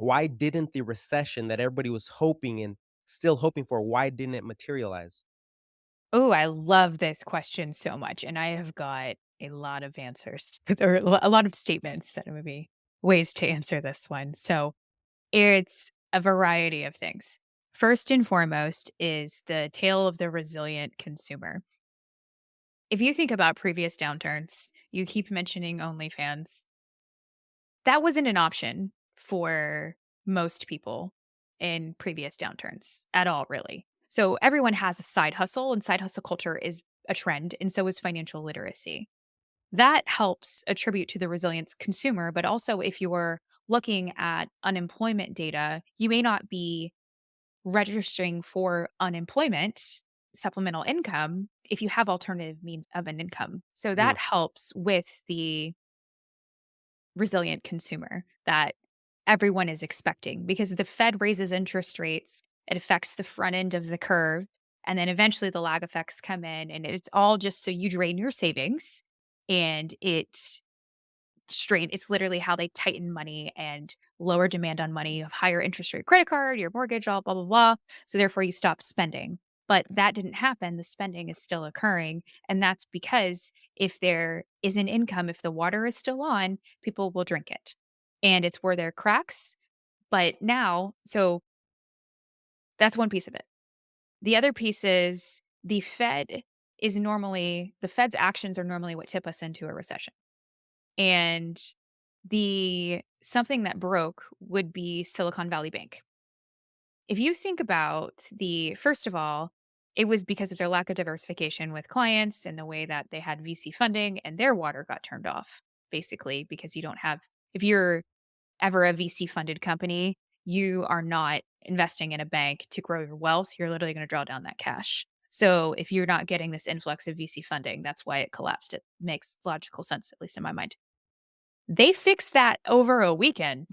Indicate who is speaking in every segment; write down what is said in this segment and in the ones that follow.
Speaker 1: Why didn't the recession that everybody was hoping and still hoping for, why didn't it materialize?
Speaker 2: Oh, I love this question so much, and I have got a lot of answers or a lot of statements that would be ways to answer this one. So it's a variety of things. First and foremost is the tale of the resilient consumer. If you think about previous downturns, you keep mentioning OnlyFans. That wasn't an option for most people in previous downturns at all, really. So everyone has a side hustle, and side hustle culture is a trend, and so is financial literacy. That helps attribute to the resilient consumer, but also if you're looking at unemployment data, you may not be registering for unemployment, supplemental income, if you have alternative means of an income. So
Speaker 1: Mm,
Speaker 2: that helps with the resilient consumer that everyone is expecting because the Fed raises interest rates, it affects the front end of the curve, and then eventually the lag effects come in, and it's all just so you drain your savings, and it's literally how they tighten money and lower demand on money. You have higher interest rate credit card, your mortgage, all blah, blah, blah. So therefore you stop spending. But that didn't happen. The spending is still occurring. And that's because if there is an income, if the water is still on, people will drink it. And it's where there are cracks. But now, so that's one piece of it. The other piece is the Fed's actions are normally what tip us into a recession. And the something that broke would be Silicon Valley Bank. If you think about the first of all, it was because of their lack of diversification with clients and the way that they had VC funding and their water got turned off, basically, because you don't have if you're ever a VC funded company, you are not investing in a bank to grow your wealth. You're literally going to draw down that cash. So if you're not getting this influx of VC funding, that's why it collapsed. It makes logical sense, at least in my mind. They fixed that over a weekend.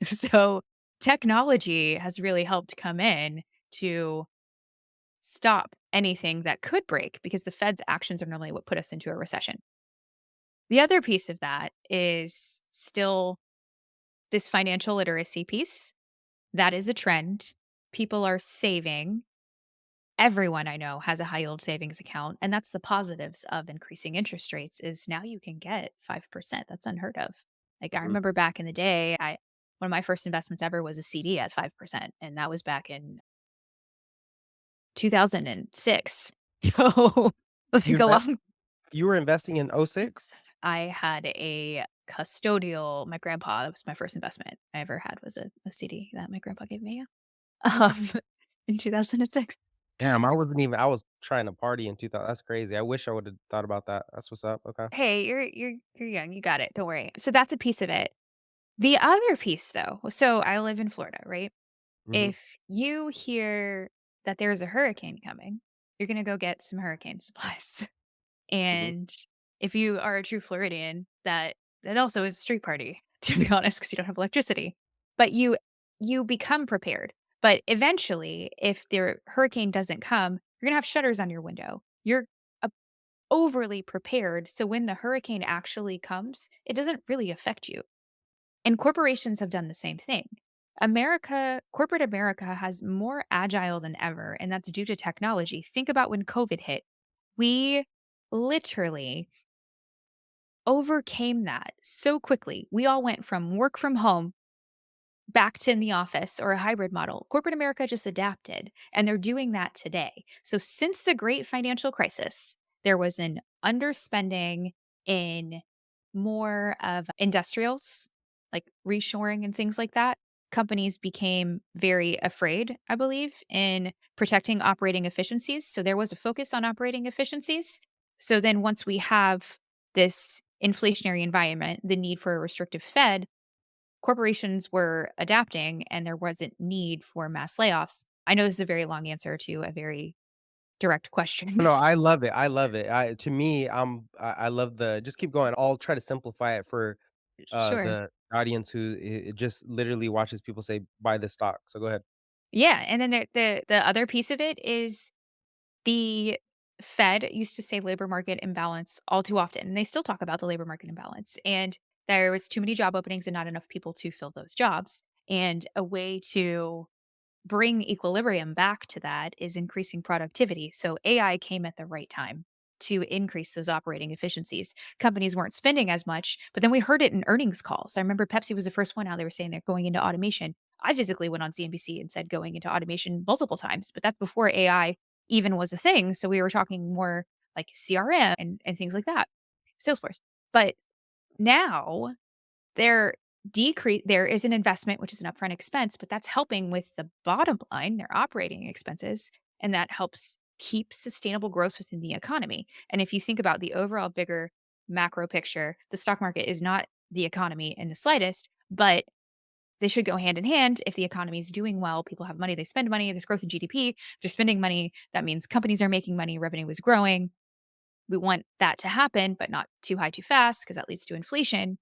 Speaker 2: So, technology has really helped come in to stop anything that could break because the Fed's actions are normally what put us into a recession. The other piece of that is still this financial literacy piece. That is a trend. People are saving. Everyone I know has a high yield savings account, and that's the positives of increasing interest rates is now you can get 5%. That's unheard of. Like I
Speaker 1: mhm.
Speaker 2: remember back in the day, I one of my first investments ever was a CD at 5%, and that was back in 2006. So,
Speaker 1: You
Speaker 2: like a
Speaker 1: invest
Speaker 2: long
Speaker 1: you were investing in '06.
Speaker 2: I had a custodial my grandpa that was my first investment I ever had was a CD that my grandpa gave me, yeah, in 2006.
Speaker 1: Damn, I was trying to party in 2000. That's crazy. I wish I would've thought about that. That's what's up. Okay.
Speaker 2: Hey, you're young, you got it, don't worry. So that's a piece of it. The other piece though so I live in Florida, right?
Speaker 1: Mhm,
Speaker 2: If you hear that there's a hurricane coming, you're gonna go get some hurricane supplies.
Speaker 1: mhm.
Speaker 2: And if you are a true Floridian, that also is a street party, to be honest, because you don't have electricity. But you become prepared. But eventually, if the hurricane doesn't come, you're gonna have shutters on your window. You're overly prepared. So when the hurricane actually comes, it doesn't really affect you. And corporations have done the same thing. Corporate America has more agile than ever, and that's due to technology. Think about when COVID hit. We literally overcame that so quickly. We all went from work from home back to in the office or a hybrid model. Corporate America just adapted, and they're doing that today. So, since the great financial crisis, there was an underspending in more of industrials, like reshoring and things like that. Companies became very afraid, I believe, in protecting operating efficiencies. So, there was a focus on operating efficiencies. So, then once we have this inflationary environment, the need for a restrictive Fed, corporations were adapting and there wasn't need for mass layoffs. I know this is a very long answer to a very direct question.
Speaker 1: No, I love it. I love it. To me, I love the just keep going. I'll try to simplify it for
Speaker 2: Sure.
Speaker 1: the audience who it just literally watches people say buy this stock. So go ahead.
Speaker 2: Yeah, and then the other piece of it is the Fed used to say labor market imbalance all too often, and they still talk about the labor market imbalance, and there was too many job openings and not enough people to fill those jobs. And a way to bring equilibrium back to that is increasing productivity. So AI came at the right time to increase those operating efficiencies. Companies weren't spending as much, but then we heard it in earnings calls. I remember Pepsi was the first one out. They were saying they're going into automation. I physically went on CNBC and said going into automation multiple times, but that's before AI even was a thing. So we were talking more like CRM and things like that, Salesforce. But now there is an investment, which is an upfront expense, but that's helping with the bottom line, their operating expenses, and that helps keep sustainable growth within the economy. And if you think about the overall bigger macro picture, the stock market is not the economy in the slightest, but they should go hand in hand. If the economy is doing well, people have money, they spend money, there's growth in GDP. If they're spending money, that means companies are making money, revenue is growing. We want that to happen, but not too high too fast because that leads to inflation.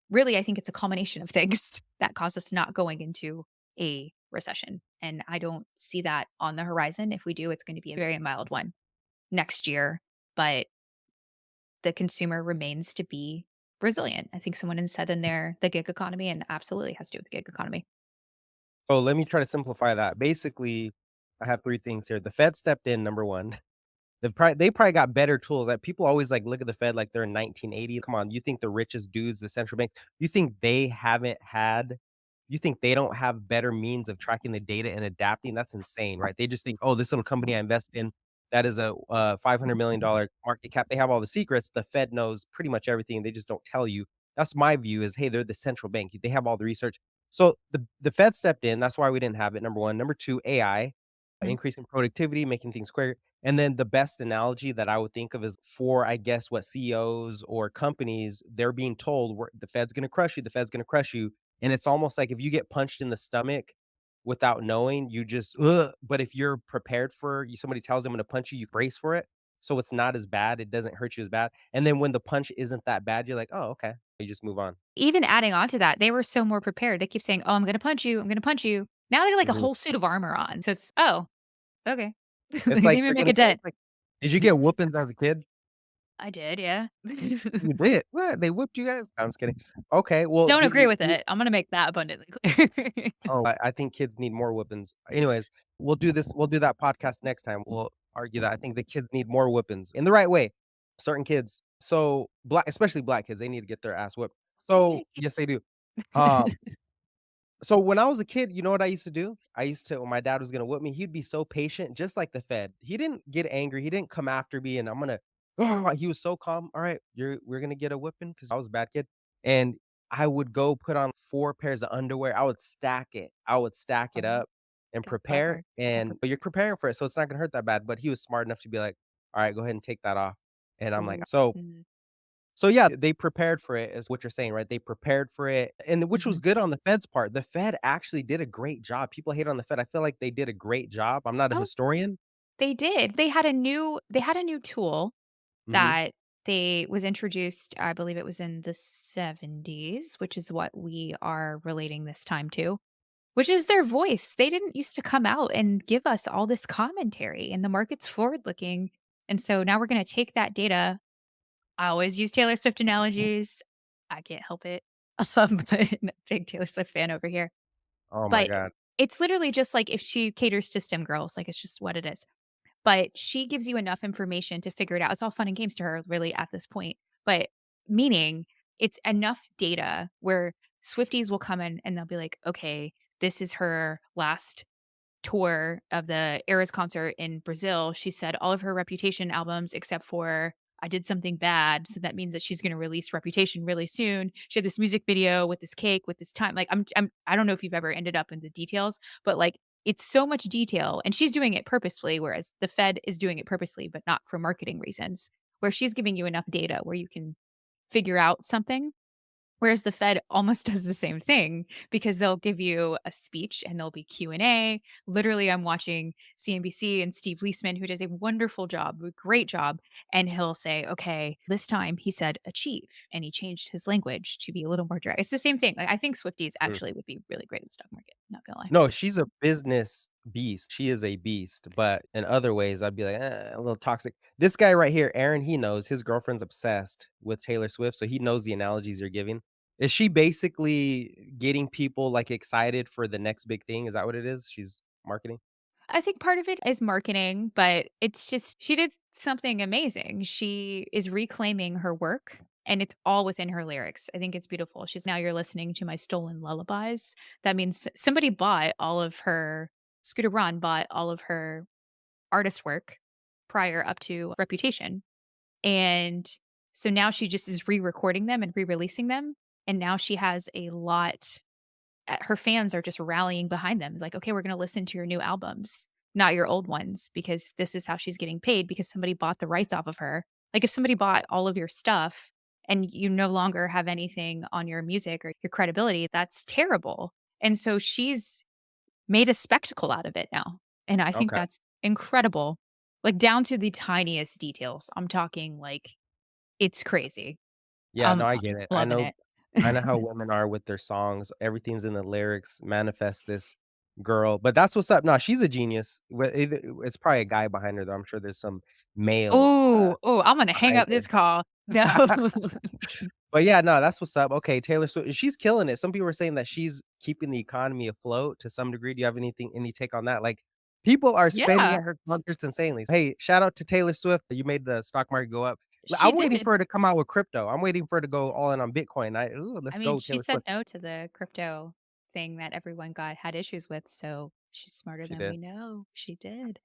Speaker 2: Really, I think it's a culmination of things that cause us not going into a recession, and I don't see that on the horizon. If we do, it's going to be a very mild one next year, but the consumer remains to be resilient. I think someone had said in there the gig economy, and absolutely has to do with the gig economy.
Speaker 1: So let me try to simplify that. Basically, I have 3 things here. The Fed stepped in, number 1. They probably got better tools. Like, people always, like, look at the Fed like they're in 1980. Come on, you think the richest dudes, the central banks, you think they haven't had you think they don't have better means of tracking the data and adapting? That's insane, right? They just think, "Oh, this little company I invest in, that is a, $500 million market cap." They have all the secrets. The Fed knows pretty much everything. They just don't tell you. That's my view is, hey, they're the central bank. They have all the research. So the Fed stepped in. That's why we didn't have it, number 1. Number 2, AI,
Speaker 2: Mhm.
Speaker 1: increasing productivity, making things quicker. And then the best analogy that I would think of is for, I guess, what CEOs or companies, they're being told, "We're the Fed's gonna crush you, the Fed's gonna crush you." And it's almost like if you get punched in the stomach without knowing, you just, "Ugh," but if you're prepared for you somebody tells them "I'm gonna punch you," you brace for it, so it's not as bad, it doesn't hurt you as bad. And then when the punch isn't that bad, you're like, "Oh, okay." You just move on.
Speaker 2: Even adding on to that, they were so more prepared. They keep saying, "Oh, I'm gonna punch you. I'm gonna punch you." Now they got like a
Speaker 1: Mhm.
Speaker 2: whole suit of armor on. So it's, "Oh, okay." They
Speaker 1: It's
Speaker 2: didn't
Speaker 1: like
Speaker 2: even make
Speaker 1: freaking
Speaker 2: a dent.
Speaker 1: it's like did you get whoopings as a kid?
Speaker 2: I did, yeah.
Speaker 1: You did? What? They whooped you guys? I'm just kidding. Okay, well,
Speaker 2: Don't
Speaker 1: did
Speaker 2: agree
Speaker 1: you
Speaker 2: with
Speaker 1: you
Speaker 2: it. I'm gonna make that abundantly clear.
Speaker 1: Oh, I think kids need more whippings. Anyways, we'll do that podcast next time. We'll argue that. I think the kids need more whippings in the right way. Certain kids. So, black especially black kids, they need to get their ass whipped. So, yes, they do. Um so when I was a kid, you know what I used to do? I used to when my dad was gonna whip me, he'd be so patient, just like the Fed. He didn't get angry. He didn't come after me and I'm gonna he was so calm. All right, we're gonna get a whipping because I was a bad kid. And I would go put on 4 pairs of underwear. I would stack it. I would stack it
Speaker 2: Oh,
Speaker 1: up and
Speaker 2: God,
Speaker 1: prepare.
Speaker 2: clever.
Speaker 1: And but you're preparing for it, so it's not gonna hurt that bad. But he was smart enough to be like, all right, go ahead and take that off. And I'm like,
Speaker 2: Ooh.
Speaker 1: so
Speaker 2: Mhm,
Speaker 1: so, yeah, they prepared for it is what you're saying, right? They prepared for it, and which was
Speaker 2: mhm.
Speaker 1: good on the Fed's part. The Fed actually did a great job. People hate on the Fed. I feel like they did a great job. I'm not a
Speaker 2: Oh,
Speaker 1: historian.
Speaker 2: they did. They had a new tool
Speaker 1: Mhm.
Speaker 2: that they was introduced, I believe it was in the '70s, which is what we are relating this time to, which is their voice. They didn't used to come out and give us all this commentary, and the market's forward looking, and so now we're gonna take that data. I always use Taylor Swift analogies. I can't help it. But big Taylor Swift fan over here.
Speaker 1: Oh my
Speaker 2: But
Speaker 1: god.
Speaker 2: it's literally just like if she caters to STEM girls, like, it's just what it is. But she gives you enough information to figure it out. It's all fun and games to her really at this point, but meaning it's enough data where Swifties will come in and they'll be like, "Okay, this is her last tour of the Eras concert in Brazil." She said all of her Reputation albums except for I Did Something Bad, so that means that she's gonna release Reputation really soon. She had this music video with this cake, with this time, like, I don't know if you've ever ended up in the details, but, like, it's so much detail, and she's doing it purposefully, whereas the Fed is doing it purposely, but not for marketing reasons, where she's giving you enough data where you can figure out something. Whereas the Fed almost does the same thing because they'll give you a speech and there'll be Q&A. Literally, I'm watching CNBC and Steve Leisman, who does a wonderful job, a great job, and he'll say, "Okay, this time he said achieve," and he changed his language to be a little more dry. It's the same thing. Like, I think Swifties
Speaker 1: Mm.
Speaker 2: actually would be really great in the stock market, not gonna lie.
Speaker 1: No, she's a business beast. She is a beast, but in other ways, I'd be like, a little toxic." This guy right here, Aaron, he knows his girlfriend's obsessed with Taylor Swift, so he knows the analogies you're giving. Is she basically getting people, like, excited for the next big thing? Is that what it is? She's marketing?
Speaker 2: I think part of it is marketing, but it's just she did something amazing. She is reclaiming her work and it's all within her lyrics. I think it's beautiful. She's now you're listening to my stolen lullabies. That means somebody bought all of her Scooter Braun bought all of her artist work prior up to Reputation. And so now she just is re-recording them and re-releasing them. And now she has a lot her fans are just rallying behind them, like, "Okay, we're gonna listen to your new albums, not your old ones, because this is how she's getting paid because somebody bought the rights off of her." Like, if somebody bought all of your stuff and you no longer have anything on your music or your credibility, that's terrible. And so she's made a spectacle out of it now, and I think
Speaker 1: Okay.
Speaker 2: that's incredible, like, down to the tiniest details. I'm talking, like, it's crazy.
Speaker 1: Yeah, no, I get it.
Speaker 2: Loving it.
Speaker 1: I know how women are with their songs. Everything's in the lyrics, manifest this girl, but that's what's up. No, she's a genius. It's probably a guy behind her, though. I'm sure there's some male,
Speaker 2: Oh, oh, I'm gonna hang
Speaker 1: behind
Speaker 2: up
Speaker 1: her.
Speaker 2: this call. No.
Speaker 1: But yeah, no, that's what's up. Okay, Taylor Swift, she's killing it. Some people are saying that she's keeping the economy afloat to some degree. Do you have any take on that? Like, people are spending
Speaker 2: Yeah,
Speaker 1: at her concerts insanely. Hey, shout out to Taylor Swift. You made the stock market go up.
Speaker 2: she
Speaker 1: I'm waiting
Speaker 2: did.
Speaker 1: for her to come out with crypto. I'm waiting for her to go all in on Bitcoin. Ooh,
Speaker 2: I
Speaker 1: let's
Speaker 2: mean,
Speaker 1: go,
Speaker 2: she
Speaker 1: Taylor
Speaker 2: said
Speaker 1: Swift.
Speaker 2: no to the crypto thing that everyone had issues with, so she's smarter
Speaker 1: She
Speaker 2: than we
Speaker 1: did.
Speaker 2: know. She did.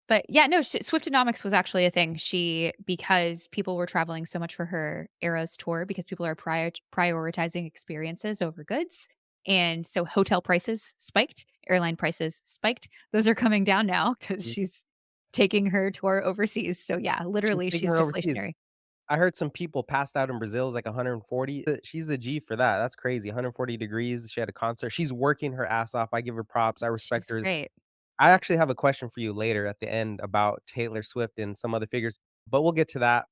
Speaker 2: But yeah, no, Swiftonomics was actually a thing. Because people were traveling so much for her Eras tour because people are prioritizing experiences over goods. And so hotel prices spiked, airline prices spiked. Those are coming down now because
Speaker 1: Mm,
Speaker 2: she's taking her tour overseas. So yeah,
Speaker 1: she's
Speaker 2: literally
Speaker 1: taking
Speaker 2: she's
Speaker 1: it overseas.
Speaker 2: deflationary.
Speaker 1: I heard some people passed out in Brazil, it's like 140. She's a G for that. That's crazy. 140 degrees. She had a concert. She's working her ass off. I give her props. I respect
Speaker 2: She's
Speaker 1: her.
Speaker 2: great.
Speaker 1: I actually have a question for you later at the end about Taylor Swift and some other figures, but we'll get to that.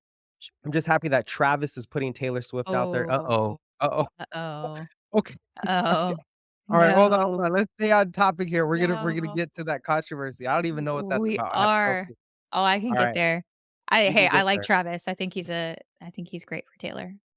Speaker 1: I'm just happy that Travis is putting Taylor Swift out there. Uh-oh.
Speaker 2: Oh,
Speaker 1: Uh-oh.
Speaker 2: uh-oh,
Speaker 1: Okay.
Speaker 2: oh,
Speaker 1: All right, hold on,
Speaker 2: no,
Speaker 1: hold on. Let's stay on topic here. We're gonna
Speaker 2: no.
Speaker 1: get to that controversy. I don't even know what that's
Speaker 2: We
Speaker 1: about. I have no
Speaker 2: are.
Speaker 1: clue.
Speaker 2: Oh, I can
Speaker 1: All
Speaker 2: get
Speaker 1: right,
Speaker 2: there.
Speaker 1: we
Speaker 2: Hey,
Speaker 1: can
Speaker 2: I
Speaker 1: get
Speaker 2: like
Speaker 1: there.
Speaker 2: Travis. I think he's great for Taylor.